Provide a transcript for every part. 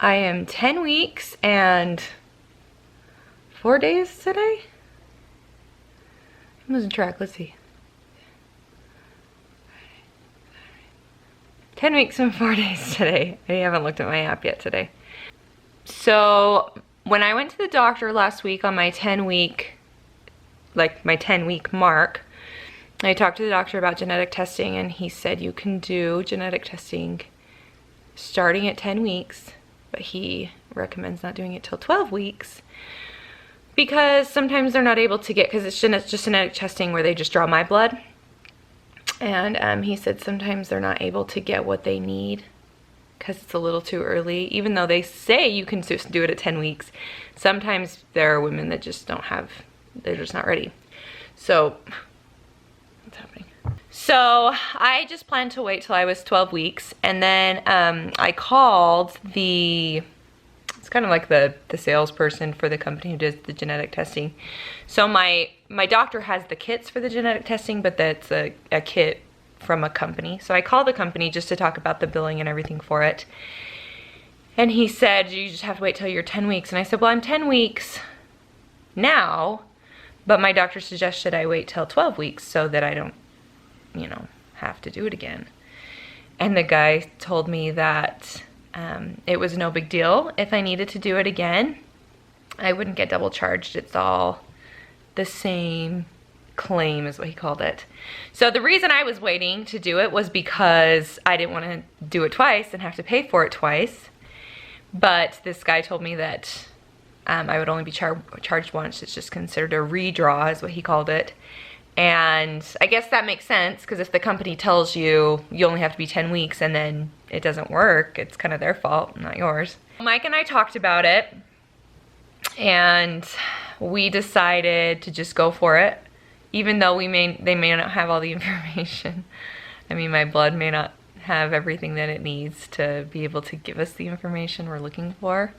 I am 10 weeks and 4 days today. I'm losing track, let's see. 10 weeks and 4 days today. I haven't looked at my app yet today. So when I went to the doctor last week on my 10-week, like my 10-week mark, I talked to the doctor about genetic testing, and he said you can do genetic testing starting at 10 weeks, but he recommends not doing it till 12 weeks because sometimes they're not able to get, because it's just genetic testing where they just draw my blood. And he said sometimes they're not able to get what they need because it's a little too early. Even though they say you can just do it at 10 weeks, sometimes there are women that just don't have, they're just not ready. So, what's happening? So I just planned to wait till I was 12 weeks, and then I called it's kind of like the salesperson for the company who does the genetic testing. So my doctor has the kits for the genetic testing, but that's a kit from a company. So I called the company just to talk about the billing and everything for it. And he said, you just have to wait till you're 10 weeks. And I said, well, I'm 10 weeks now, but my doctor suggested I wait till 12 weeks so that I don't, you know, have to do it again. And the guy told me that it was no big deal if I needed to do it again. I wouldn't get double charged. It's all the same claim is what he called it. So the reason I was waiting to do it was because I didn't want to do it twice and have to pay for it twice. But this guy told me that I would only be charged once. It's just considered a redraw is what he called it. And I guess that makes sense, because if the company tells you you only have to be 10 weeks and then it doesn't work, it's kind of their fault, not yours. Mike and I talked about it, and we decided to just go for it, even though they may not have all the information. I mean, my blood may not have everything that it needs to be able to give us the information we're looking for.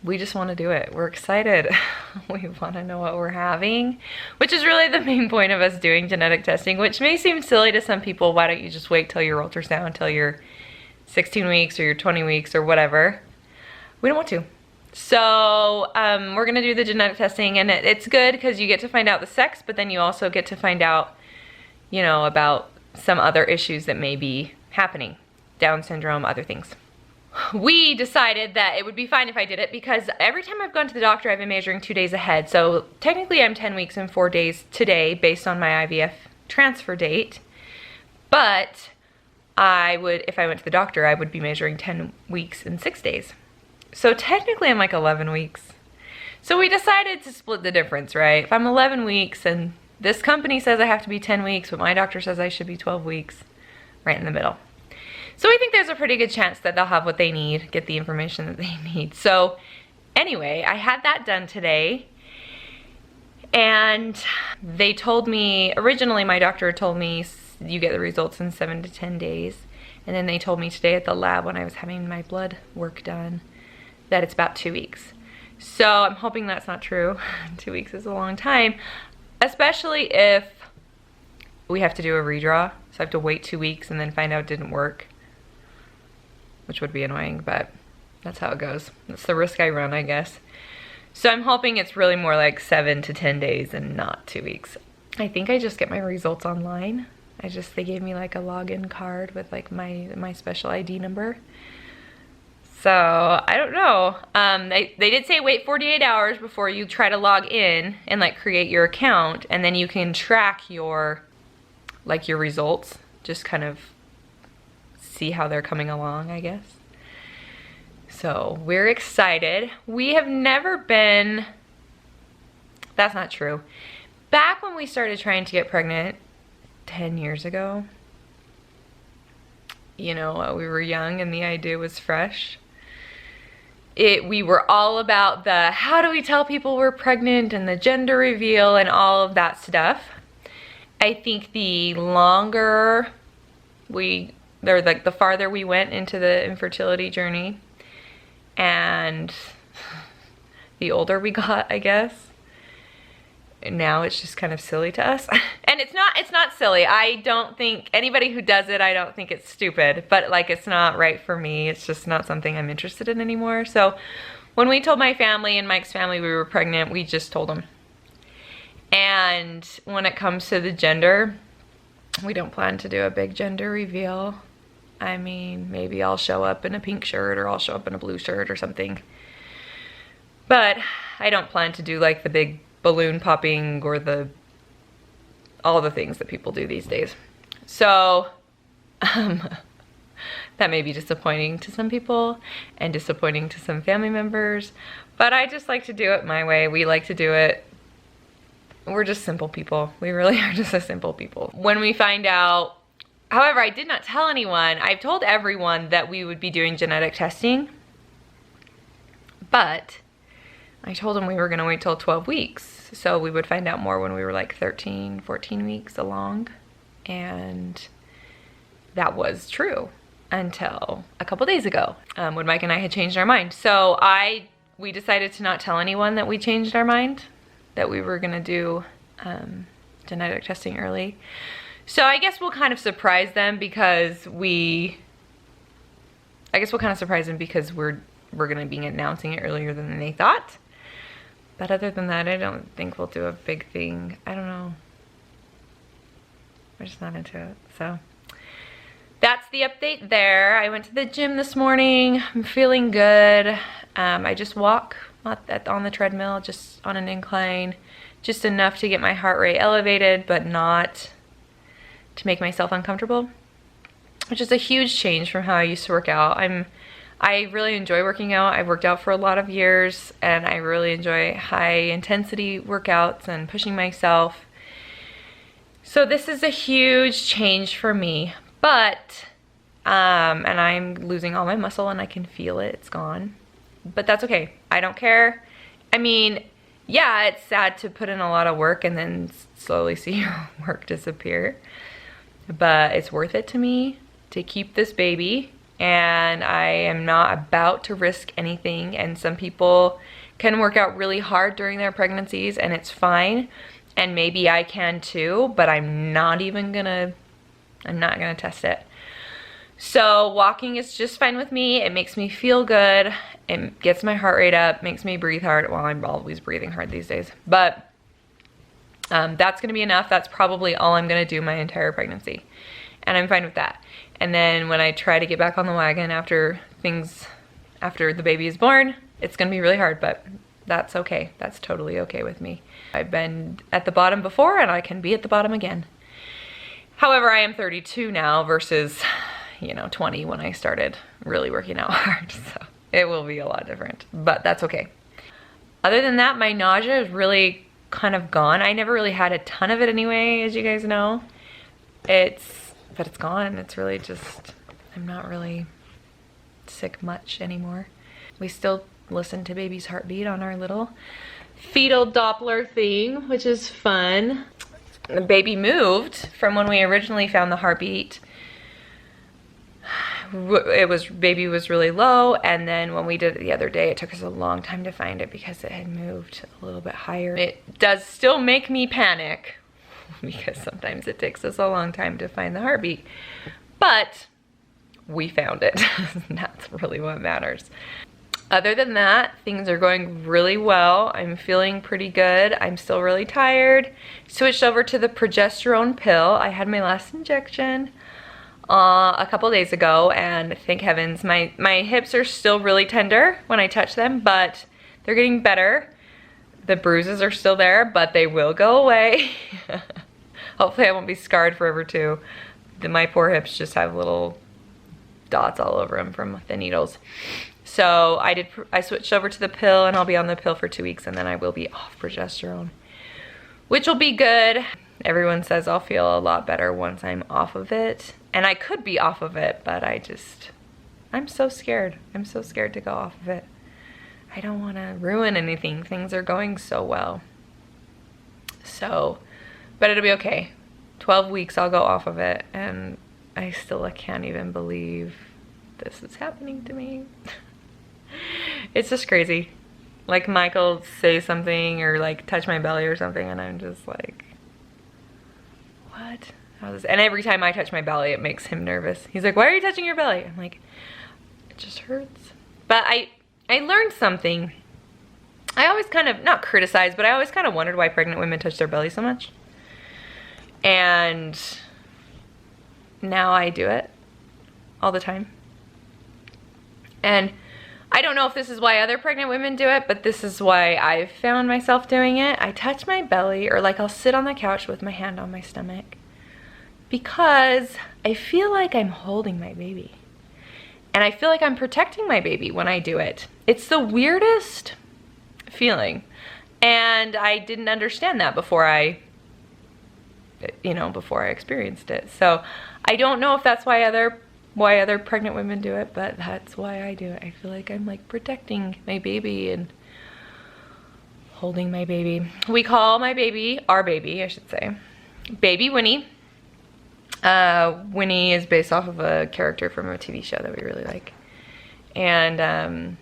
We just want to do it. We're excited. We want to know what we're having, which is really the main point of us doing genetic testing, which may seem silly to some people. Why don't you just wait till your ultrasound until you're 16 weeks or you're 20 weeks or whatever? We don't want to. So we're going to do the genetic testing, and it's good because you get to find out the sex, but then you also get to find out, you know, about some other issues that may be happening. Down syndrome, other things. We decided that it would be fine if I did it because every time I've gone to the doctor, I've been measuring 2 days ahead. So technically I'm 10 weeks and 4 days today based on my IVF transfer date. But I would, if I went to the doctor, I would be measuring 10 weeks and 6 days. So technically I'm like 11 weeks. So we decided to split the difference, right? If I'm 11 weeks and this company says I have to be 10 weeks, but my doctor says I should be 12 weeks, right in the middle. So we think there's a pretty good chance that they'll have what they need, get the information that they need. So anyway, I had that done today, and they told me, originally my doctor told me you get the results in 7 to 10 days. And then they told me today at the lab when I was having my blood work done that it's about 2 weeks. So I'm hoping that's not true. 2 weeks is a long time, especially if we have to do a redraw. So I have to wait 2 weeks and then find out it didn't work, which would be annoying, but that's how it goes. That's the risk I run, I guess. So I'm hoping it's really more like 7 to 10 days and not 2 weeks. I think I just get my results online. They gave me like a login card with like my special ID number. So I don't know. They did say wait 48 hours before you try to log in and like create your account, and then you can track your results, just kind of see how they're coming along, I guess. So we're excited. We have never been, that's not true. Back when we started trying to get pregnant 10 years ago, you know, we were young and the idea was fresh. We were all about the how do we tell people we're pregnant and the gender reveal and all of that stuff. I think the longer the farther we went into the infertility journey and the older we got, I guess, now it's just kind of silly to us. And it's not silly. I don't think anybody who does it, I don't think it's stupid, but like it's not right for me. It's just not something I'm interested in anymore. So when we told my family and Mike's family we were pregnant, we just told them. And when it comes to the gender, we don't plan to do a big gender reveal. I mean, maybe I'll show up in a pink shirt or I'll show up in a blue shirt or something. But I don't plan to do like the big balloon popping or all the things that people do these days. So that may be disappointing to some people and disappointing to some family members, but I just like to do it my way. We like to do it. We're just simple people. We really are just a simple people. When we find out, however, I did not tell anyone. I've told everyone that we would be doing genetic testing, but I told them we were gonna wait till 12 weeks. So we would find out more when we were like 13, 14 weeks along. And that was true until a couple days ago, when Mike and I had changed our mind. So we decided to not tell anyone that we changed our mind, that we were gonna do genetic testing early. So I guess we'll kind of surprise them because we're gonna be announcing it earlier than they thought. But other than that, I don't think we'll do a big thing. I don't know. We're just not into it. So that's the update there. I went to the gym this morning. I'm feeling good. I just walk on the treadmill, just on an incline, just enough to get my heart rate elevated, but not to make myself uncomfortable, which is a huge change from how I used to work out. I really enjoy working out. I've worked out for a lot of years and I really enjoy high intensity workouts and pushing myself. So this is a huge change for me, but, and I'm losing all my muscle and I can feel it, it's gone, but that's okay. I don't care. I mean, yeah, it's sad to put in a lot of work and then slowly see your work disappear, but it's worth it to me to keep this baby. And I am not about to risk anything. And some people can work out really hard during their pregnancies and it's fine. And maybe I can too, but I'm not gonna test it. So walking is just fine with me. It makes me feel good. It gets my heart rate up, makes me breathe hard. Well, I'm always breathing hard these days, but that's gonna be enough. That's probably all I'm gonna do my entire pregnancy. And I'm fine with that. And then when I try to get back on the wagon after the baby is born, it's gonna be really hard, but that's okay. That's totally okay with me. I've been at the bottom before and I can be at the bottom again. However, I am 32 now versus, 20 when I started really working out hard. So it will be a lot different, but that's okay. Other than that, my nausea is really kind of gone. I never really had a ton of it anyway, as you guys know. But it's gone. It's really just, I'm not really sick much anymore. We still listen to baby's heartbeat on our little fetal Doppler thing, which is fun. The baby moved from when we originally found the heartbeat. Baby was really low, and then when we did it the other day, it took us a long time to find it because it had moved a little bit higher. It does still make me panic, because sometimes it takes us a long time to find the heartbeat, but we found it. That's really what matters. Other than that, things are going really well. I'm feeling pretty good. I'm still really tired. Switched over to the progesterone pill. I had my last injection a couple days ago, and thank heavens, my hips are still really tender when I touch them, but they're getting better. The bruises are still there, but they will go away. Hopefully I won't be scarred forever too. My poor hips just have little dots all over them from the needles. So I switched over to the pill, and I'll be on the pill for 2 weeks, and then I will be off progesterone, which will be good. Everyone says I'll feel a lot better once I'm off of it, and I could be off of it, but I'm so scared. I'm so scared to go off of it. I don't want to ruin anything. Things are going so well. So, but it'll be okay. 12 weeks I'll go off of it, and I can't even believe this is happening to me. It's just crazy. Like Michael say something or like touch my belly or something and I'm just like, what? And every time I touch my belly, it makes him nervous. He's like, why are you touching your belly? I'm like, it just hurts. But I learned something. I always kind of, not criticized, but I always kind of wondered why pregnant women touch their belly so much. And now I do it all the time. And I don't know if this is why other pregnant women do it, but this is why I've found myself doing it. I touch my belly, or like I'll sit on the couch with my hand on my stomach because I feel like I'm holding my baby. And I feel like I'm protecting my baby when I do it. It's the weirdest feeling. And I didn't understand that before I experienced it. So I don't know if that's why other pregnant women do it, but that's why I do it. I feel like I'm like protecting my baby and holding my baby. We call my baby, our baby, I should say, Baby Winnie. Winnie is based off of a character from a TV show that we really like. And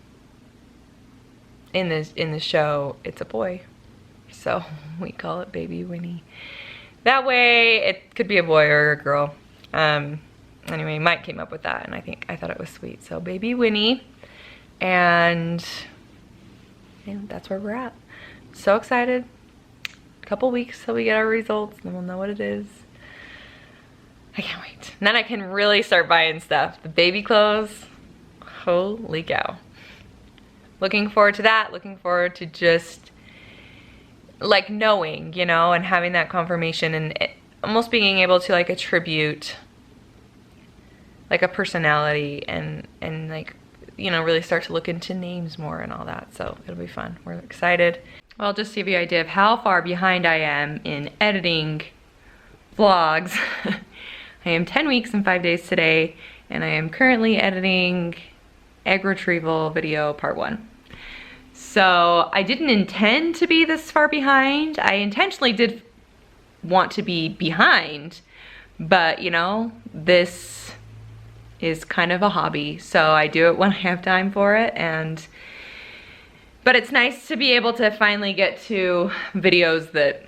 in the show, it's a boy. So we call it Baby Winnie. That way it could be a boy or a girl. Anyway, Mike came up with that and I thought it was sweet. So Baby Winnie, and that's where we're at. So excited. A couple weeks till we get our results, then we'll know what it is. I can't wait. And then I can really start buying stuff. The baby clothes, holy cow. Looking forward to that. Looking forward to just like knowing, you know, and having that confirmation and almost being able to like attribute like a personality and like, you know, really start to look into names more and all that. So it'll be fun. We're excited. Well, just to give you an idea of how far behind I am in editing vlogs. I am 10 weeks and 5 days today, and I am currently editing egg retrieval video part 1. So I didn't intend to be this far behind. I intentionally did want to be behind, but you know, this is kind of a hobby. So I do it when I have time for it, but it's nice to be able to finally get to videos that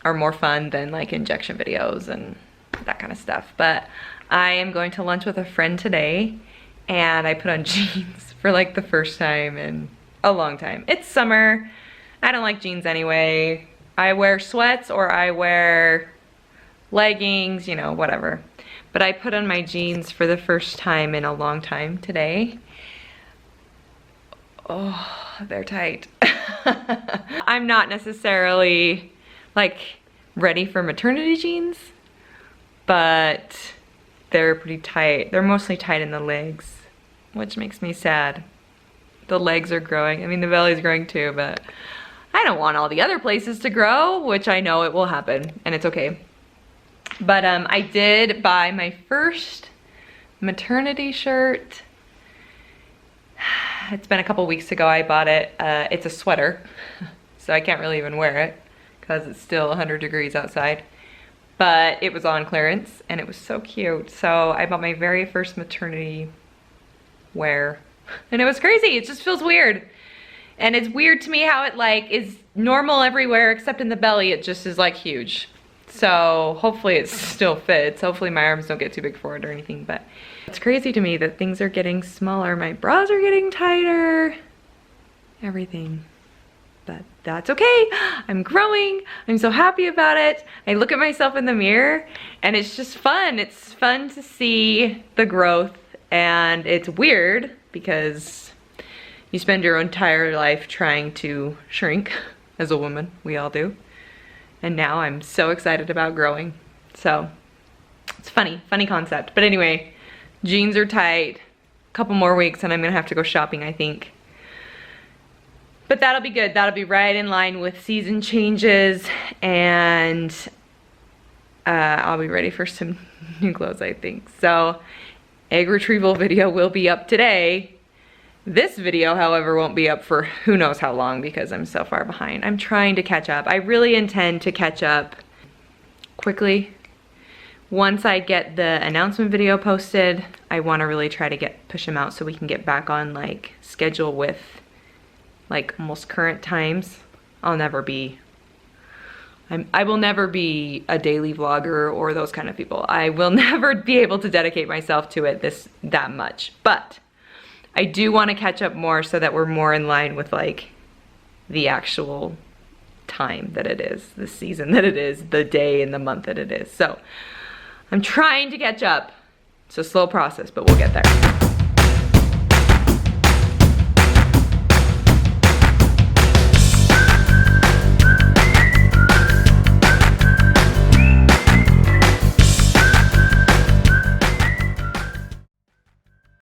are more fun than like injection videos and that kind of stuff. But I am going to lunch with a friend today, and I put on jeans for like the first time in a long time. It's summer. I don't like jeans anyway. I wear sweats or I wear leggings, you know, whatever. But I put on my jeans for the first time in a long time today. Oh, they're tight. I'm not necessarily like ready for maternity jeans, but they're pretty tight. They're mostly tight in the legs, which makes me sad. The legs are growing. I mean, the belly's growing too, but I don't want all the other places to grow, which I know it will happen, and it's okay. But I did buy my first maternity shirt. It's been a couple weeks ago I bought it. It's a sweater, so I can't really even wear it because it's still 100 degrees outside. But it was on clearance and it was so cute. So I bought my very first maternity wear and it was crazy. It just feels weird. And it's weird to me how it like is normal everywhere except in the belly. It just is like huge. So hopefully it still fits. Hopefully my arms don't get too big for it or anything, but it's crazy to me that things are getting smaller. My bras are getting tighter, everything. But that's okay. I'm growing. I'm so happy about it. I look at myself in the mirror and it's just fun. It's fun to see the growth, and it's weird because you spend your entire life trying to shrink as a woman. We all do. And now I'm so excited about growing. So it's funny concept. But anyway, jeans are tight. A couple more weeks and I'm gonna have to go shopping, I think. But that'll be good. That'll be right in line with season changes, and I'll be ready for some new clothes, I think. So egg retrieval video will be up today. This video, however, won't be up for who knows how long because I'm so far behind. I'm trying to catch up. I really intend to catch up quickly. Once I get the announcement video posted, I want to really try to push them out so we can get back on like schedule with like almost current times, I'll never be, I will never be a daily vlogger or those kind of people. I will never be able to dedicate myself to it that much. But I do want to catch up more so that we're more in line with like the actual time that it is, the season that it is, the day and the month that it is. So I'm trying to catch up. It's a slow process, but we'll get there.